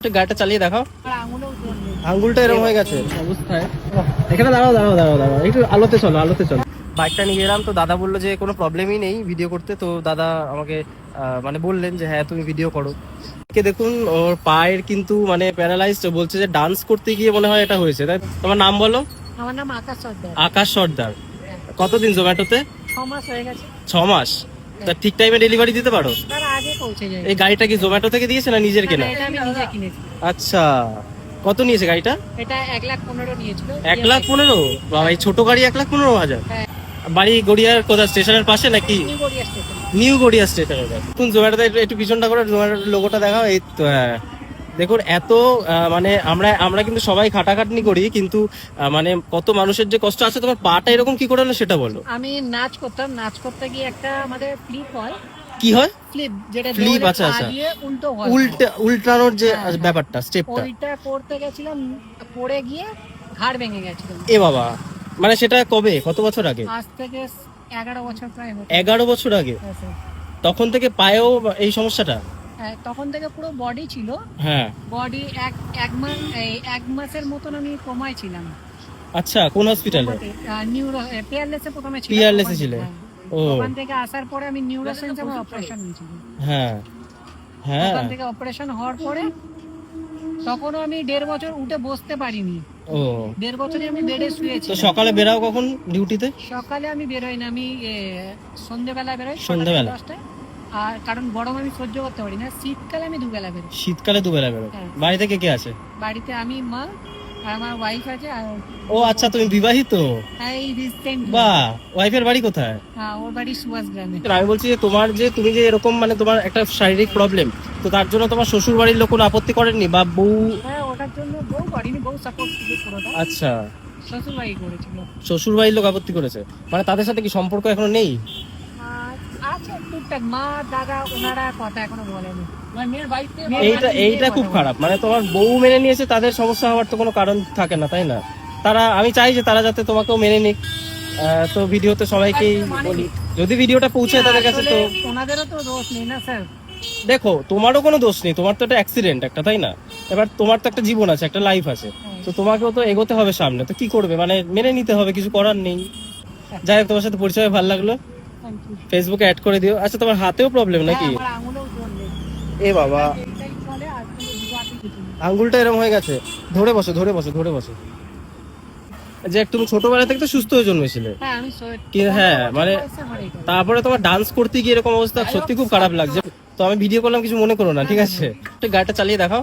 গাড়িটা চালিয়ে দেখাও। আঙ্গুলটা এরকম হয়ে গেছে অবস্থায়। এখানে দাঁড়াও দাঁড়াও দাঁড়াও দাঁড়াও, একটু আলোতে চলো আলোতে চলো। বাইকটা নিয়ে এলাম তো দাদা বললো যে কোনো প্রবলেমই নেই ভিডিও করতে, তো দাদা আমাকে মানে বললেন যে হ্যাঁ তুমি ভিডিও করো। দেখুন ওর পায়ের কিন্তু মানে প্যারালাইজড, বলছে যে ডান্স করতে গিয়ে মনে হয় এটা হয়েছে। তাই তোমার নাম বলো? আমার নাম আকাশ সর্দার। আকাশ সর্দার। কতদিন জোম্যাটোতে? 6 মাস হয়ে গেছে। 6 মাস। তা ঠিক টাইমে ডেলিভারি দিতে পারো? তার আগে পৌঁছে যায়। এই গাড়িটা কি জোম্যাটো থেকে দিয়েছে না নিজের কেনা? এটা আমি নিজে কিনেছি। আচ্ছা, কত নিয়েছে গাড়িটা? এটা 1,15,000 নিয়েছিল। 1,15,000? বাবা, এই ছোট গাড়ি 1,15,000? হ্যাঁ। বাড়ি গড়িয়ার কোথায়, স্টেশনের পাশে নাকি? New Garia station. New Garia স্টেশনের কাছে। কোন জোম্যাটোতে একটু পিছনটা করে জোম্যাটোর লোগোটা দেখাও। এই তো হ্যাঁ, দেখুন এত মানে আমরা কিন্তু সবাই খাটাখাটনি করি, কিন্তু মানে কত মানুষের যে কষ্ট আছে। তোমার পাটা এরকম কি করে হলো সেটা বলো। আমি নাচ করতাম, নাচ করতে গিয়ে একটা আমাদের ফ্লিপ হয়। কি হয়? ফ্লিপ, যেটা Flip, দৌড়ে আচ্ছা, পা আচ্ছা। দিয়ে উল্টো হয়। উল্টানোর যে হ্যাঁ, হ্যাঁ। ব্যাপারটা, স্টেপটা, ওইটা করতে গেছিলাম, পড়ে গিয়ে ঘাড় ভেঙে গেছিল। এ বাবা, মানে সেটা কবে, কত বছর আগে? আজ থেকে 11 বছর প্রায় হতো। 11 বছর আগে? হ্যাঁ, স্যার। তখন থেকে পায়েও এই সমস্যাটা? হ্যাঁ, তখন থেকে পুরো বডি ছিল। হ্যাঁ। বডি এক মাসের মতন আমি কোমায় ছিলাম। আচ্ছা, কোন হসপিটালে? নিউরো পিয়ারলেসে প্রথমে ছিলাম। পিয়ারলেসে ছিলে? ও, ওখান থেকে আসার পরে আমি নিউরোসেন্সে আমার অপারেশন হয়েছিল। হ্যাঁ হ্যাঁ। ওখান থেকে অপারেশন হওয়ার পরে তখনও আমি 1.5 বছর উঠে বসতে পারিনি। ও, 1.5 বছরই আমি বেডে তো শুয়েছি। সকালে বেরাও কখন ডিউটিতে? সকালে আমি বেরোই না, আমি সন্ধ্যেবেলা বেরোই। সন্ধ্যেবেলা? 10টায়। আর কারণ গরম আমি সহ্য করতে পারি না। শীতকালে আমি দুবেলা বেরোই। শীতকালে দুবেলা বেরো? হ্যাঁ। বাড়িতে কে কে আছে? বাড়িতে আমি, মা আর আমার ওয়াইফ আছে। আর ও আচ্ছা, তুমি বিবাহিত? হ্যাঁ, এই রিসেন্ট। বাহ, ওয়াইফের বাড়ি কোথায়? হ্যাঁ, ওর বাড়ি সুভাষ গ্রামে। আমি বলছি যে তুমি যে এরকম মানে তোমার একটা শারীরিক প্রবলেম, তো তার জন্য তোমার শ্বশুর বাড়ির লোক কোনো আপত্তি করেননি বা বউ? হ্যাঁ, ওটার জন্য বউ করিনি, বউ সাপোর্ট ছিল পুরোটা। আচ্ছা, শ্বশুর বাড়ি করেছিল। শ্বশুর বাড়ির লোক আপত্তি করেছে, মানে তাদের সাথে কি সম্পর্ক এখনো নেই? আর আছে টুকটাক, মা দাদা ওনারা কথা এখনো বলেনি। এইটা খুব খারাপ, মানে তোমার বউ মেনে নিয়েছে, তাদের সমস্যা হওয়ার তো কোনো কারণ থাকে না, তাই না? আমি চাই যে তারা যাতে তোমাকেও মেনে নিক। তো ভিডিওতে সবাইকেই বলি, যদি ভিডিওটা পৌঁছায় তাদের কাছে, তো ওনাদেরও তো দোষ নেই না স্যার। দেখো তোমারও কোনো দোষ নেই, তোমার তো একটা অ্যাক্সিডেন্ট একটা, তাই না? এবার তোমার তো একটা জীবন আছে, একটা লাইফ আছে, তো তোমাকেও তো এগোতে হবে সামনে, তো কি করবে, মানে মেনে নিতে হবে, কিছু করার নেই। যাই হোক, তোমার সাথে পরিচয় ভালো লাগলো। Thank you. ফেসবুকে অ্যাড করে দিও। আচ্ছা, তোমার হাতেও প্রবলেম নাকি? আমার আঙুলেও জোর নেই। এ বাবা, এইটাই চলে, আর কোনো দুয়াতে কিছু নেই। আঙ্গুলটা এরকম হয়ে গেছে। ধরে বসো ধরে বসো ধরে বসো। যে তুমি ছোটবেলা থেকে তো সুস্থ হয়ে জন্মেছিলে, হ্যাঁ, আমি হ্যাঁ মানে বয়সে আমার এইটা। তারপরে তোমার ডান্স করতে গিয়ে এরকম অবস্থা, সত্যি খুব খারাপ লাগছে। তো আমি ভিডিও করলাম, কিছু মনে করো না, ঠিক আছে? গাড়িটা চালিয়ে দেখাও।